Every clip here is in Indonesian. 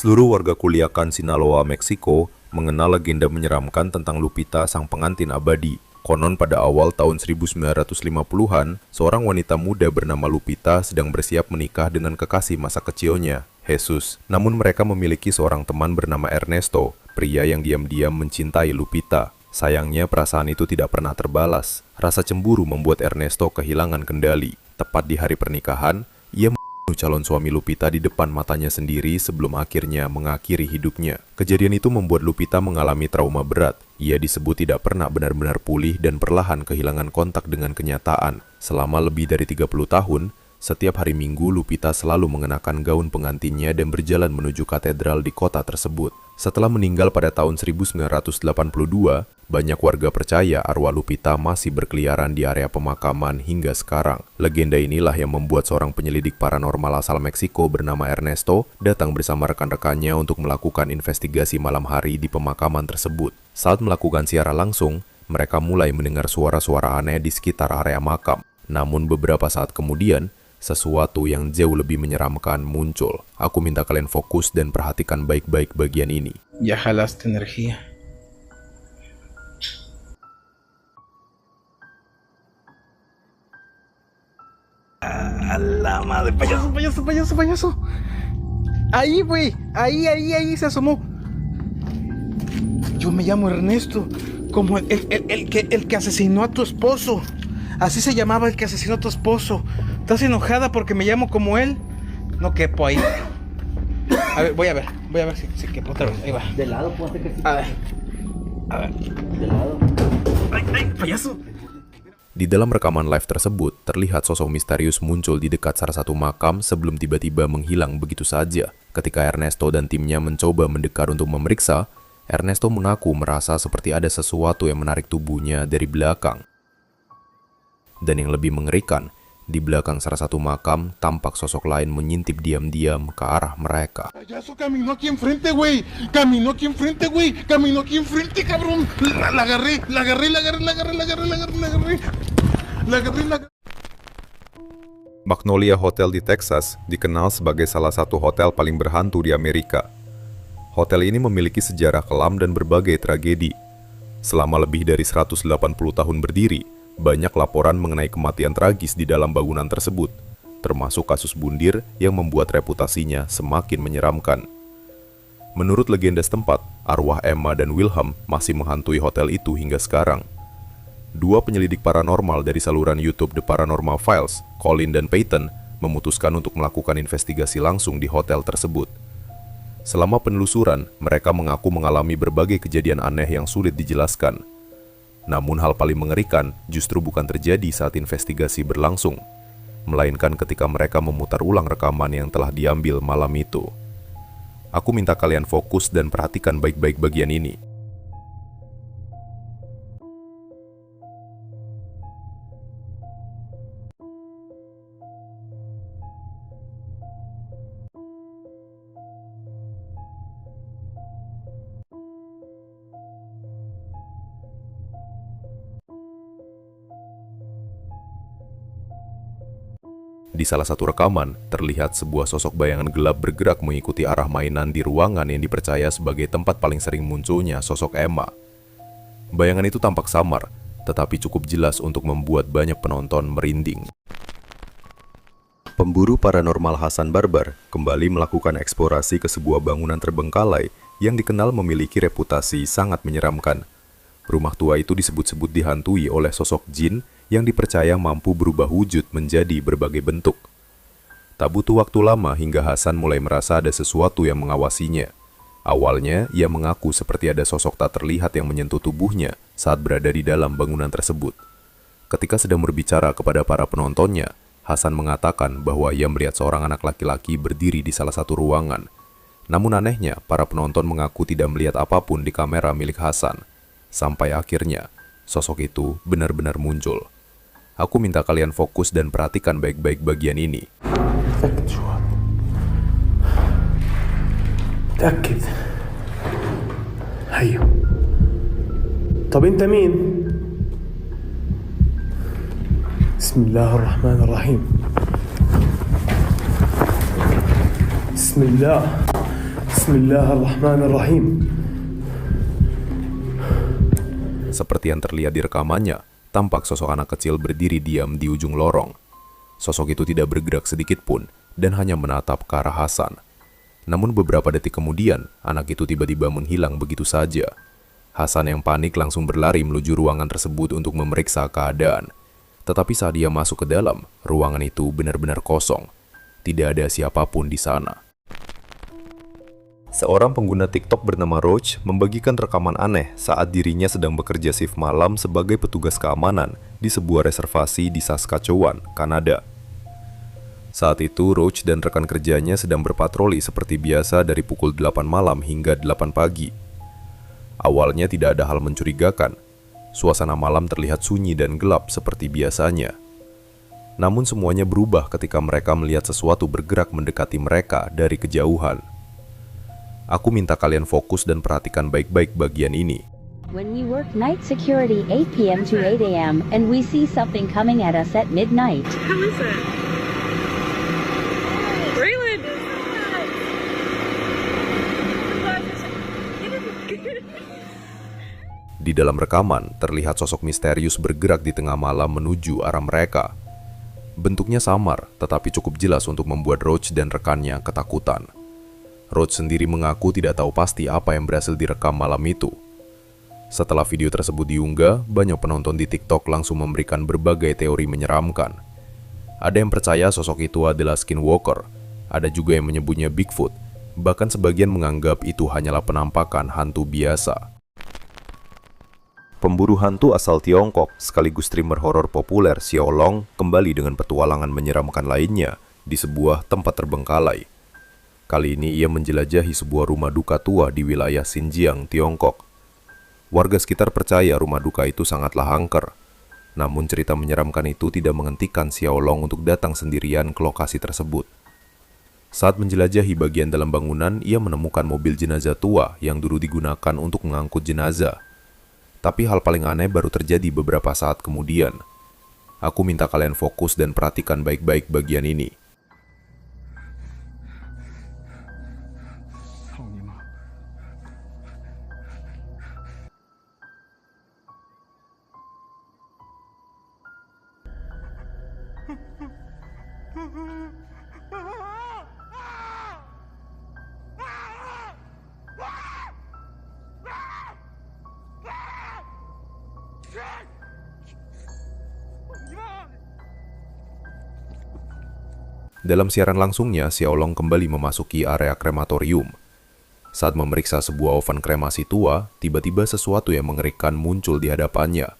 Seluruh warga Culiacan, Sinaloa, Meksiko mengenal legenda menyeramkan tentang Lupita, sang pengantin abadi. Konon pada awal tahun 1950-an, seorang wanita muda bernama Lupita sedang bersiap menikah dengan kekasih masa kecilnya, Jesus. Namun mereka memiliki seorang teman bernama Ernesto, pria yang diam-diam mencintai Lupita. Sayangnya perasaan itu tidak pernah terbalas. Rasa cemburu membuat Ernesto kehilangan kendali. Tepat di hari pernikahan, ia membunuh calon suami Lupita di depan matanya sendiri sebelum akhirnya mengakhiri hidupnya. Kejadian itu membuat Lupita mengalami trauma berat. Ia disebut tidak pernah benar-benar pulih dan perlahan kehilangan kontak dengan kenyataan. Selama lebih dari 30 tahun, setiap hari Minggu Lupita selalu mengenakan gaun pengantinnya dan berjalan menuju katedral di kota tersebut. Setelah meninggal pada tahun 1982, banyak warga percaya arwah Lupita masih berkeliaran di area pemakaman hingga sekarang. Legenda inilah yang membuat seorang penyelidik paranormal asal Meksiko bernama Ernesto datang bersama rekan-rekannya untuk melakukan investigasi malam hari di pemakaman tersebut. Saat melakukan siaran langsung, mereka mulai mendengar suara-suara aneh di sekitar area makam. Namun beberapa saat kemudian, sesuatu yang jauh lebih menyeramkan muncul. Aku minta kalian fokus dan perhatikan baik-baik bagian ini. Ya jalaste energía. A la madre, payaso, payaso, payaso, payaso. Ahí, güey, ahí se asomó. Yo me llamo Ernesto, como el que asesinó a tu esposo. Así se llamaba el que asesinó a tu esposo. ¿Estás enojada porque me llamo como él? No quepo ahí. A ver, voy a ver si quepo otra vez. Ahí va. De lado, ponte que sí. A ver. De lado. Ay, payaso. Di dalam rekaman live tersebut, terlihat sosok misterius muncul di dekat salah satu makam sebelum tiba-tiba menghilang begitu saja. Ketika Ernesto dan timnya mencoba mendekat untuk memeriksa, Ernesto mengaku merasa seperti ada sesuatu yang menarik tubuhnya dari belakang. Dan yang lebih mengerikan, di belakang salah satu makam, tampak sosok lain mengintip diam-diam ke arah mereka. Payaso caminó aquí enfrente, güey. Caminó aquí enfrente, güey. Caminó aquí enfrente, cabrón. La agarré. Magnolia Hotel di Texas dikenal sebagai salah satu hotel paling berhantu di Amerika. Hotel ini memiliki sejarah kelam dan berbagai tragedi. Selama lebih dari 180 tahun berdiri, banyak laporan mengenai kematian tragis di dalam bangunan tersebut, termasuk kasus bundir yang membuat reputasinya semakin menyeramkan. Menurut legenda setempat, arwah Emma dan Wilhelm masih menghantui hotel itu hingga sekarang. Dua penyelidik paranormal dari saluran YouTube The Paranormal Files, Colin dan Peyton, memutuskan untuk melakukan investigasi langsung di hotel tersebut. Selama penelusuran, mereka mengaku mengalami berbagai kejadian aneh yang sulit dijelaskan. Namun hal paling mengerikan justru bukan terjadi saat investigasi berlangsung, melainkan ketika mereka memutar ulang rekaman yang telah diambil malam itu. Aku minta kalian fokus dan perhatikan baik-baik bagian ini. Di salah satu rekaman, terlihat sebuah sosok bayangan gelap bergerak mengikuti arah mainan di ruangan yang dipercaya sebagai tempat paling sering munculnya sosok Emma. Bayangan itu tampak samar, tetapi cukup jelas untuk membuat banyak penonton merinding. Pemburu paranormal Hassan Barbar kembali melakukan eksplorasi ke sebuah bangunan terbengkalai yang dikenal memiliki reputasi sangat menyeramkan. Rumah tua itu disebut-sebut dihantui oleh sosok jin yang dipercaya mampu berubah wujud menjadi berbagai bentuk. Tak butuh waktu lama hingga Hassan mulai merasa ada sesuatu yang mengawasinya. Awalnya, ia mengaku seperti ada sosok tak terlihat yang menyentuh tubuhnya saat berada di dalam bangunan tersebut. Ketika sedang berbicara kepada para penontonnya, Hassan mengatakan bahwa ia melihat seorang anak laki-laki berdiri di salah satu ruangan. Namun anehnya, para penonton mengaku tidak melihat apapun di kamera milik Hassan. Sampai akhirnya, sosok itu benar-benar muncul. Aku minta kalian fokus dan perhatikan baik-baik bagian ini. متأكد هيو طب انت مين بسم الله الرحمن الرحيم بسم الله Bismillahirrahmanirrahim. Seperti yang terlihat di rekamannya, tampak sosok anak kecil berdiri diam di ujung lorong. Sosok itu tidak bergerak sedikit pun dan hanya menatap ke arah Hasan. Namun beberapa detik kemudian, anak itu tiba-tiba menghilang begitu saja. Hasan yang panik langsung berlari menuju ruangan tersebut untuk memeriksa keadaan. Tetapi saat dia masuk ke dalam, ruangan itu benar-benar kosong. Tidak ada siapapun di sana. Seorang pengguna TikTok bernama Roach membagikan rekaman aneh saat dirinya sedang bekerja shift malam sebagai petugas keamanan di sebuah reservasi di Saskatchewan, Kanada. Saat itu, Roach dan rekan kerjanya sedang berpatroli seperti biasa dari pukul 8 malam hingga 8 pagi. Awalnya tidak ada hal mencurigakan. Suasana malam terlihat sunyi dan gelap seperti biasanya. Namun semuanya berubah ketika mereka melihat sesuatu bergerak mendekati mereka dari kejauhan. Aku minta kalian fokus dan perhatikan baik-baik bagian ini. When we work night security 8 p.m. to 8 a.m. and we see something coming at us at midnight. How is it? Braylon! Di dalam rekaman, terlihat sosok misterius bergerak di tengah malam menuju arah mereka. Bentuknya samar, tetapi cukup jelas untuk membuat Roach dan rekannya ketakutan. Roach sendiri mengaku tidak tahu pasti apa yang berhasil direkam malam itu. Setelah video tersebut diunggah, banyak penonton di TikTok langsung memberikan berbagai teori menyeramkan. Ada yang percaya sosok itu adalah skinwalker, ada juga yang menyebutnya Bigfoot, bahkan sebagian menganggap itu hanyalah penampakan hantu biasa. Pemburu hantu asal Tiongkok sekaligus streamer horor populer Xiao Long kembali dengan petualangan menyeramkan lainnya di sebuah tempat terbengkalai. Kali ini ia menjelajahi sebuah rumah duka tua di wilayah Xinjiang, Tiongkok. Warga sekitar percaya rumah duka itu sangatlah angker. Namun cerita menyeramkan itu tidak menghentikan Xiao Long untuk datang sendirian ke lokasi tersebut. Saat menjelajahi bagian dalam bangunan, ia menemukan mobil jenazah tua yang dulu digunakan untuk mengangkut jenazah. Tapi hal paling aneh baru terjadi beberapa saat kemudian. Aku minta kalian fokus dan perhatikan baik-baik bagian ini. Dalam siaran langsungnya, Xiao Long kembali memasuki area krematorium. Saat memeriksa sebuah oven kremasi tua, tiba-tiba sesuatu yang mengerikan muncul di hadapannya.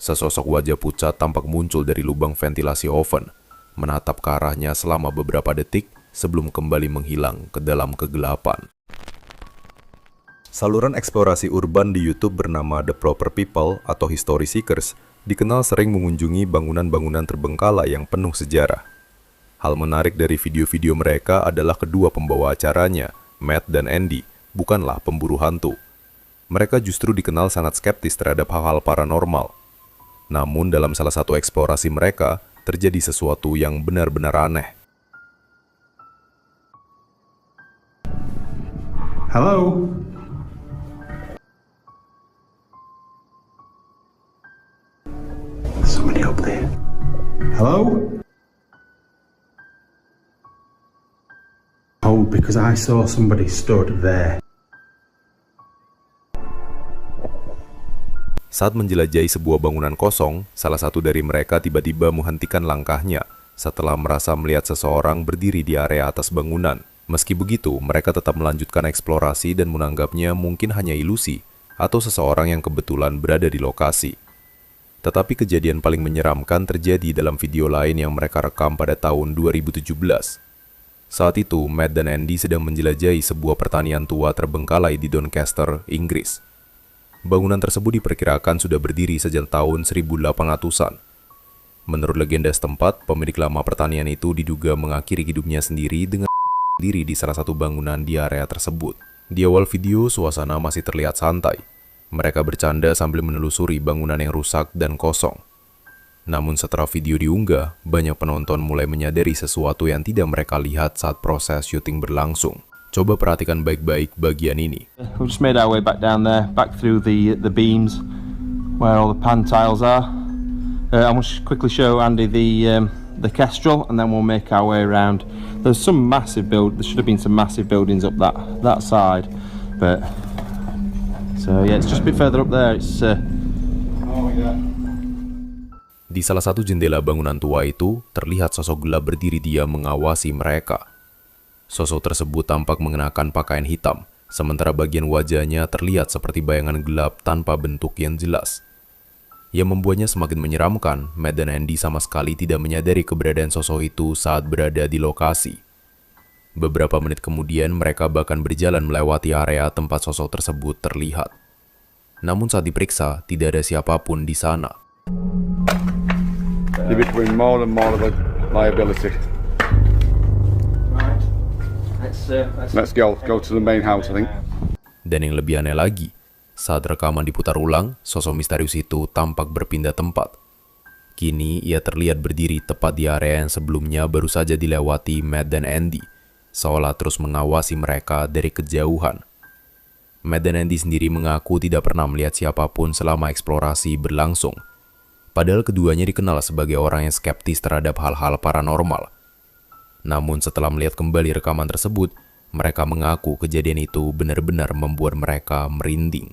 Sesosok wajah pucat tampak muncul dari lubang ventilasi oven, menatap ke arahnya selama beberapa detik sebelum kembali menghilang ke dalam kegelapan. Saluran eksplorasi urban di YouTube bernama The Proper People atau History Seekers dikenal sering mengunjungi bangunan-bangunan terbengkalai yang penuh sejarah. Hal menarik dari video-video mereka adalah kedua pembawa acaranya, Matt dan Andy, bukanlah pemburu hantu. Mereka justru dikenal sangat skeptis terhadap hal-hal paranormal. Namun dalam salah satu eksplorasi mereka, terjadi sesuatu yang benar-benar aneh. Hello? Somebody up there. Hello? Oh, because I saw somebody stood there. Saat menjelajahi sebuah bangunan kosong, salah satu dari mereka tiba-tiba menghentikan langkahnya setelah merasa melihat seseorang berdiri di area atas bangunan. Meski begitu, mereka tetap melanjutkan eksplorasi dan menganggapnya mungkin hanya ilusi atau seseorang yang kebetulan berada di lokasi. Tetapi kejadian paling menyeramkan terjadi dalam video lain yang mereka rekam pada tahun 2017. Saat itu, Matt dan Andy sedang menjelajahi sebuah pertanian tua terbengkalai di Doncaster, Inggris. Bangunan tersebut diperkirakan sudah berdiri sejak tahun 1800-an. Menurut legenda setempat, pemilik lama pertanian itu diduga mengakhiri hidupnya sendiri dengan diri di salah satu bangunan di area tersebut. Di awal video, suasana masih terlihat santai. Mereka bercanda sambil menelusuri bangunan yang rusak dan kosong. Namun setelah video diunggah, banyak penonton mulai menyadari sesuatu yang tidak mereka lihat saat proses syuting berlangsung. Coba perhatikan baik-baik bagian ini. We've just made our way back down there, back through the beams where all the pan tiles are. I will quickly show Andy the kestrel, and then we'll make our way around. There should have been some massive buildings up that side, but so yeah, it's just a bit further up there. It's Di salah satu jendela bangunan tua itu, terlihat sosok gelap berdiri diam mengawasi mereka. Sosok tersebut tampak mengenakan pakaian hitam, sementara bagian wajahnya terlihat seperti bayangan gelap tanpa bentuk yang jelas. Yang membuatnya semakin menyeramkan, Matt dan Andy sama sekali tidak menyadari keberadaan sosok itu saat berada di lokasi. Beberapa menit kemudian, mereka bahkan berjalan melewati area tempat sosok tersebut terlihat. Namun saat diperiksa, tidak ada siapapun di sana. You're becoming more and more of a liability. Let's go to the main house, I think. Dan yang lebih aneh lagi, saat rekaman diputar ulang, sosok misterius itu tampak berpindah tempat. Kini ia terlihat berdiri tepat di area yang sebelumnya baru saja dilewati Matt dan Andy, seolah terus mengawasi mereka dari kejauhan. Matt dan Andy sendiri mengaku tidak pernah melihat siapapun selama eksplorasi berlangsung. Padahal keduanya dikenal sebagai orang yang skeptis terhadap hal-hal paranormal. Namun setelah melihat kembali rekaman tersebut, mereka mengaku kejadian itu benar-benar membuat mereka merinding.